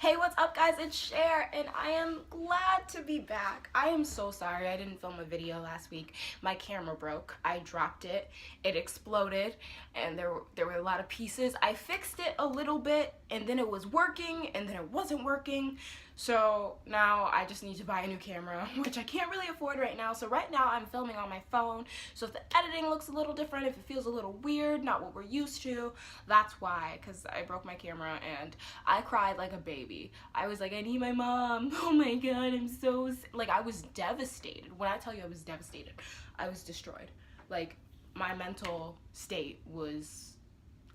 Hey, what's up guys? It's Cher and I am glad to be back. I am so sorry I didn't film a video last week. My camera broke. I dropped it. It exploded and there were a lot of pieces. I fixed it a little bit and then it was working and then it wasn't working. So now I just need to buy a new camera, which I can't really afford right now. So right now I'm filming on my phone. So if the editing looks a little different, if it feels a little weird, not what we're used to, that's why, because I broke my camera and I cried like a baby. I was like, I need my mom. Oh my god, I'm so, like, I was devastated. When I tell you I was devastated, I was destroyed. Like, my mental state was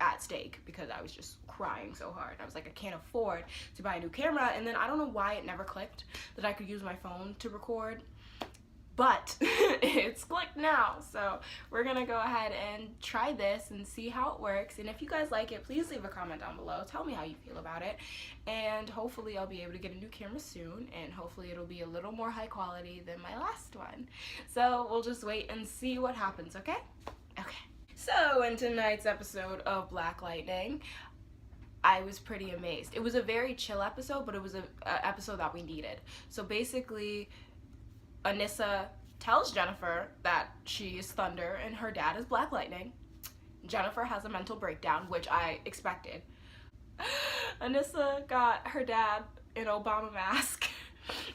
at stake because I was just crying so hard. I was like, I can't afford to buy a new camera. And then I don't know why it never clicked that I could use my phone to record, but it's clicked now. So we're gonna go ahead and try this and see how it works. And if you guys like it, please leave a comment down below. Tell me how you feel about it. And hopefully I'll be able to get a new camera soon, and hopefully it'll be a little more high quality than my last one. So we'll just wait and see what happens, okay? Okay. So in tonight's episode of Black Lightning, I was pretty amazed. It was a very chill episode, but it was a episode that we needed. So basically, Anissa tells Jennifer that she is Thunder and her dad is Black Lightning. Jennifer has a mental breakdown, which I expected. Anissa got her dad an Obama mask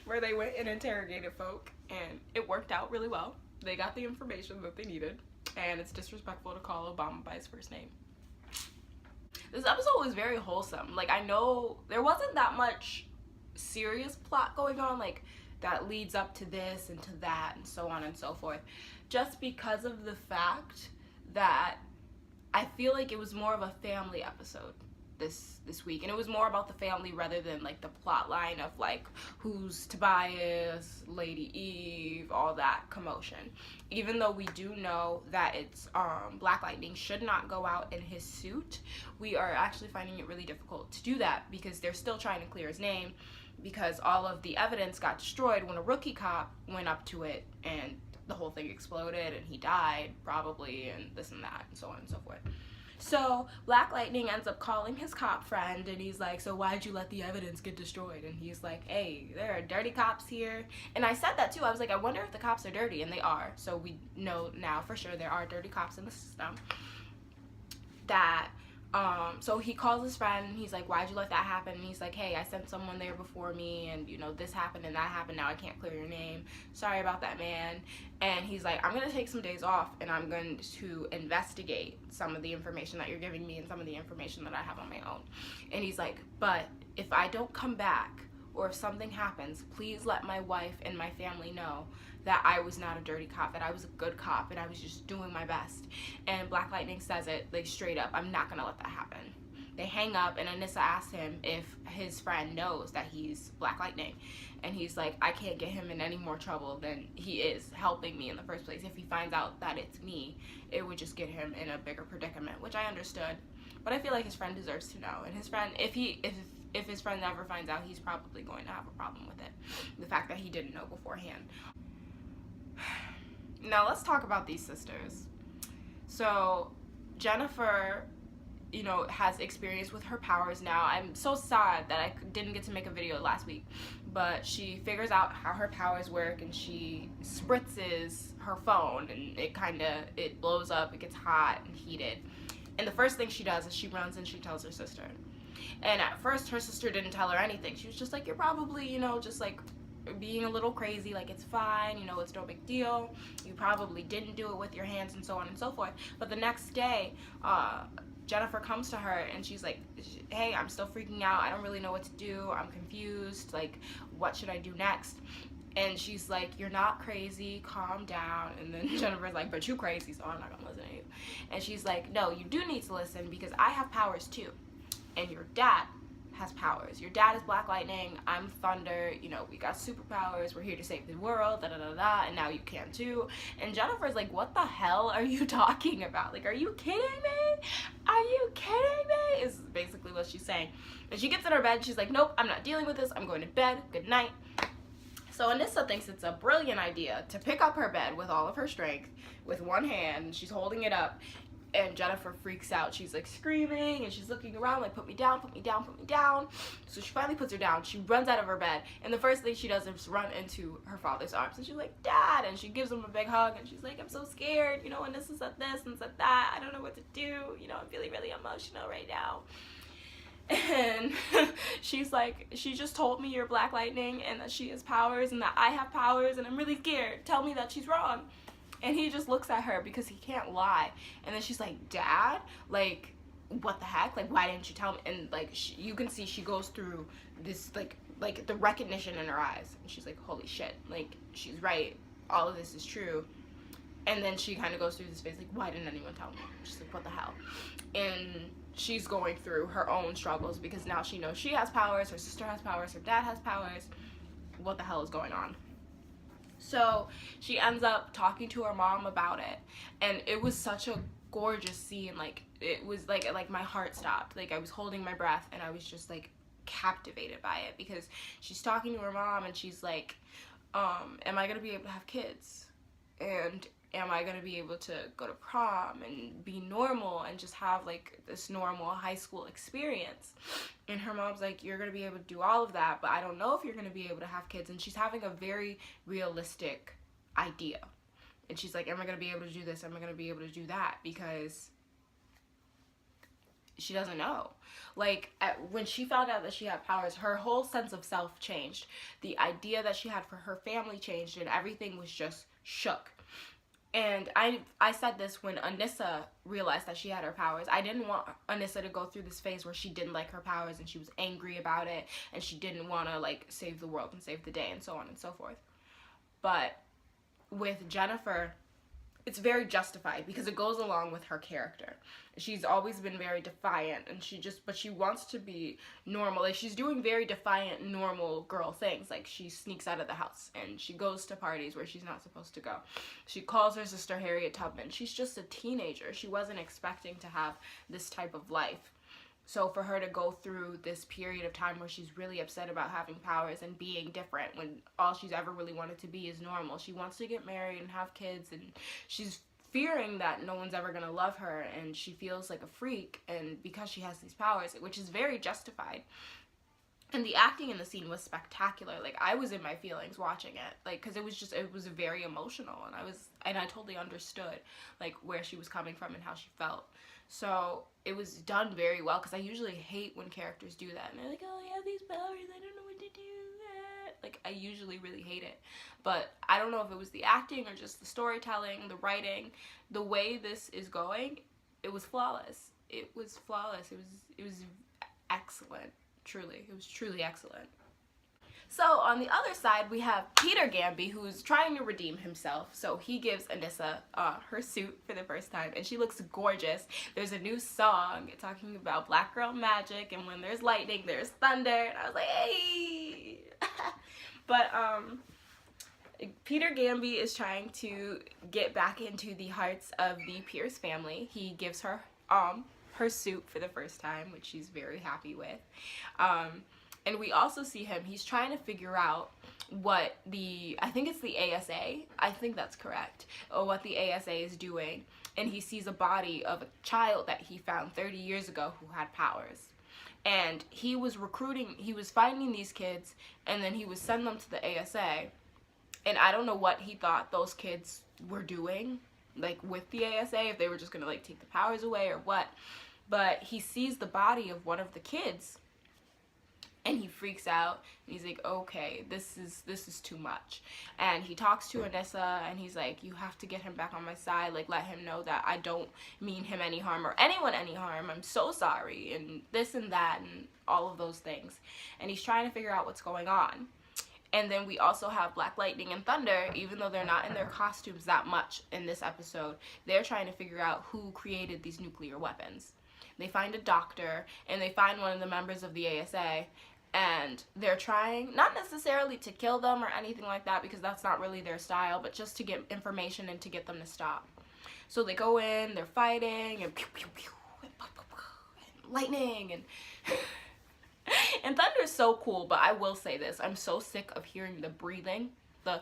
where they went and interrogated folk, and it worked out really well. They got the information that they needed. And it's disrespectful to call Obama by his first name. This episode was very wholesome. Like, I know there wasn't that much serious plot going on, like, that leads up to this and to that and so on and so forth. Just because of the fact that I feel like it was more of a family episode this week, and it was more about the family rather than like the plot line of like who's Tobias, Lady Eve, all that commotion. Even though we do know that it's Black Lightning should not go out in his suit, we are actually finding it really difficult to do that because they're still trying to clear his name, because all of the evidence got destroyed when a rookie cop went up to it and the whole thing exploded and he died probably, and this and that and so on and so forth. So Black Lightning ends up calling his cop friend and he's like, so why'd you let the evidence get destroyed? And he's like, hey, there are dirty cops here. And I said that too. I was like, I wonder if the cops are dirty, and they are. So we know now for sure there are dirty cops in the system. So he calls his friend and he's like, why'd you let that happen? And he's like, hey, I sent someone there before me, and you know, this happened and that happened, now I can't clear your name, sorry about that, man. And he's like, I'm gonna take some days off and I'm going to investigate some of the information that you're giving me and some of the information that I have on my own. And he's like, but if I don't come back or if something happens, please let my wife and my family know that I was not a dirty cop, that I was a good cop and I was just doing my best. And Black Lightning says it like straight up, I'm not gonna let that happen. They hang up and Anissa asks him if his friend knows that he's Black Lightning. And he's like, I can't get him in any more trouble than he is helping me in the first place. If he finds out that it's me, it would just get him in a bigger predicament, which I understood. But I feel like his friend deserves to know. And his friend, if his friend ever finds out, he's probably going to have a problem with it. The fact that he didn't know beforehand. Now let's talk about these sisters. So Jennifer, you know, has experience with her powers now. I'm so sad that I didn't get to make a video last week, but she figures out how her powers work and she spritzes her phone and it blows up, it gets hot and heated. And the first thing she does is she runs and she tells her sister. And at first her sister didn't tell her anything. She was just like, you're probably, you know, just like being a little crazy, like it's fine, you know, it's no big deal, you probably didn't do it with your hands and so on and so forth. But the next day Jennifer comes to her and she's like, hey, I'm still freaking out, I don't really know what to do, I'm confused, like what should I do next? And she's like, you're not crazy, calm down. And then Jennifer's like, but you crazy, so I'm not gonna listen to you. And she's like, no, you do need to listen because I have powers too, and your dad has powers. Your dad is Black Lightning, I'm Thunder, you know, we got superpowers, we're here to save the world, da da da da, and now you can too. And Jennifer's like, what the hell are you talking about? Like, are you kidding me? Are you kidding me? Is basically what she's saying. And she gets in her bed, she's like, nope, I'm not dealing with this, I'm going to bed, good night. So Anissa thinks it's a brilliant idea to pick up her bed with all of her strength, with one hand, she's holding it up, and Jennifer freaks out. She's like screaming and she's looking around like, put me down, put me down, put me down. So she finally puts her down. She runs out of her bed, and the first thing she does is run into her father's arms, and she's like, Dad, and she gives him a big hug, and she's like, I'm so scared, you know, and this is at this and said that, I don't know what to do, you know, I'm feeling really emotional right now. And she's like, she just told me you're Black Lightning and that she has powers and that I have powers, and I'm really scared. Tell me that she's wrong. And he just looks at her because he can't lie. And then she's like, Dad, like, what the heck? Like, why didn't you tell me? And like, you can see she goes through this like the recognition in her eyes, and she's like, holy shit, like, she's right, all of this is true. And then she kind of goes through this phase like, why didn't anyone tell me? She's like, what the hell? And she's going through her own struggles because now she knows she has powers, her sister has powers, her dad has powers. What the hell is going on? So she ends up talking to her mom about it, and it was such a gorgeous scene. Like, it was like my heart stopped. Like, I was holding my breath, and I was just like captivated by it, because she's talking to her mom and she's like, am I gonna be able to have kids? And am I gonna be able to go to prom and be normal and just have like this normal high school experience? And her mom's like, you're gonna be able to do all of that, but I don't know if you're gonna be able to have kids. And she's having a very realistic idea, and she's like, am I gonna be able to do this? Am I gonna be able to do that? Because she doesn't know. Like, when she found out that she had powers, her whole sense of self changed. The idea that she had for her family changed, and everything was just shook. And I said this when Anissa realized that she had her powers. I didn't want Anissa to go through this phase where she didn't like her powers and she was angry about it and she didn't want to like save the world and save the day and so on and so forth. But with Jennifer, it's very justified because it goes along with her character. She's always been very defiant, and but she wants to be normal. Like, she's doing very defiant, normal girl things. Like, she sneaks out of the house and she goes to parties where she's not supposed to go. She calls her sister Harriet Tubman. She's just a teenager. She wasn't expecting to have this type of life. So for her to go through this period of time where she's really upset about having powers and being different, when all she's ever really wanted to be is normal. She wants to get married and have kids, and she's fearing that no one's ever gonna love her, and she feels like a freak, and because she has these powers, which is very justified. And the acting in the scene was spectacular. Like, I was in my feelings watching it, like, because it was very emotional, and I totally understood like where she was coming from and how she felt. So it was done very well, because I usually hate when characters do that and they're like, oh, I have these powers, I don't know what to do. Like, I usually really hate it. But I don't know if it was the acting or just the storytelling, the writing, the way this is going, it was flawless. It was flawless. It was excellent. Truly. It was truly excellent. So on the other side, we have Peter Gamby, who's trying to redeem himself. So he gives Anissa her suit for the first time, and she looks gorgeous. There's a new song talking about black girl magic, and when there's lightning, there's thunder. And I was like, hey! But Peter Gamby is trying to get back into the hearts of the Pierce family. He gives her her suit for the first time, which she's very happy with. And we also see him, he's trying to figure out what I think it's the ASA, I think that's correct, or what the ASA is doing. And he sees a body of a child that he found 30 years ago who had powers. And he was finding these kids, and then he would send them to the ASA. And I don't know what he thought those kids were doing, like, with the ASA, if they were just gonna, like, take the powers away or what. But he sees the body of one of the kids, and he freaks out, and he's like, okay, this is too much. And he talks to Anissa, and he's like, you have to get him back on my side, like, let him know that I don't mean him any harm, or anyone any harm, I'm so sorry, and this and that, and all of those things. And he's trying to figure out what's going on. And then we also have Black Lightning and Thunder, even though they're not in their costumes that much in this episode, they're trying to figure out who created these nuclear weapons. They find a doctor, and they find one of the members of the ASA, and they're trying, not necessarily to kill them or anything like that, because that's not really their style, but just to get information and to get them to stop. So they go in, they're fighting, and pew, pew, pew, and, pop, pop, pop, and lightning, and and Thunder is so cool. But I will say this, I'm so sick of hearing the breathing, the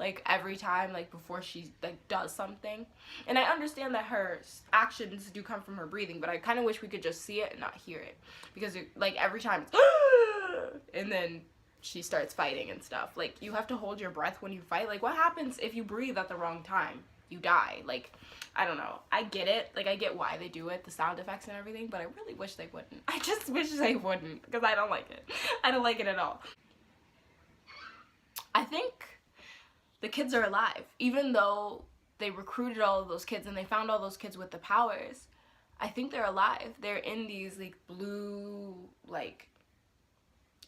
like every time, like before she like does something. And I understand that her actions do come from her breathing, but I kind of wish we could just see it and not hear it, because like every time it's and then she starts fighting and stuff. Like, you have to hold your breath when you fight. Like, what happens if you breathe at the wrong time? You die. Like, I don't know. I get it. Like, I get why they do it, the sound effects and everything, but I really wish they wouldn't. I just wish they wouldn't, because I don't like it. I don't like it at all. I think the kids are alive. Even though they recruited all of those kids and they found all those kids with the powers, I think they're alive. They're in these, like, blue, like,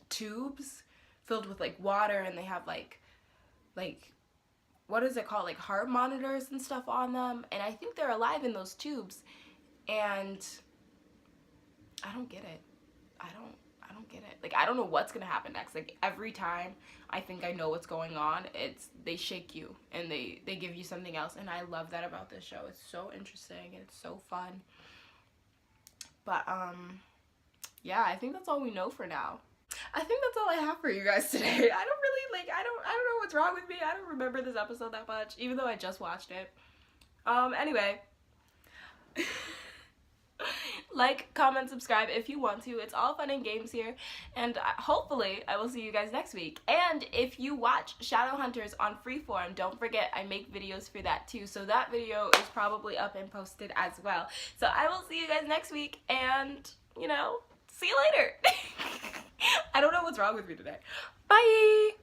tubes filled with like water, and they have like what is it called, like heart monitors and stuff on them, and I think they're alive in those tubes. And I don't get it. I don't get it. Like, I don't know what's gonna happen next. Like, every time I think I know what's going on, they shake you and they give you something else, and I love that about this show. It's so interesting and it's so fun. But yeah, I think that's all we know for now. I think that's all I have for you guys today. I don't really, like, I don't know what's wrong with me. I don't remember this episode that much, even though I just watched it. Anyway. Like, comment, subscribe if you want to. It's all fun and games here. And hopefully, I will see you guys next week. And if you watch Shadowhunters on Freeform, don't forget I make videos for that too. So that video is probably up and posted as well. So I will see you guys next week, and, you know, see you later. I don't know what's wrong with me today. Bye!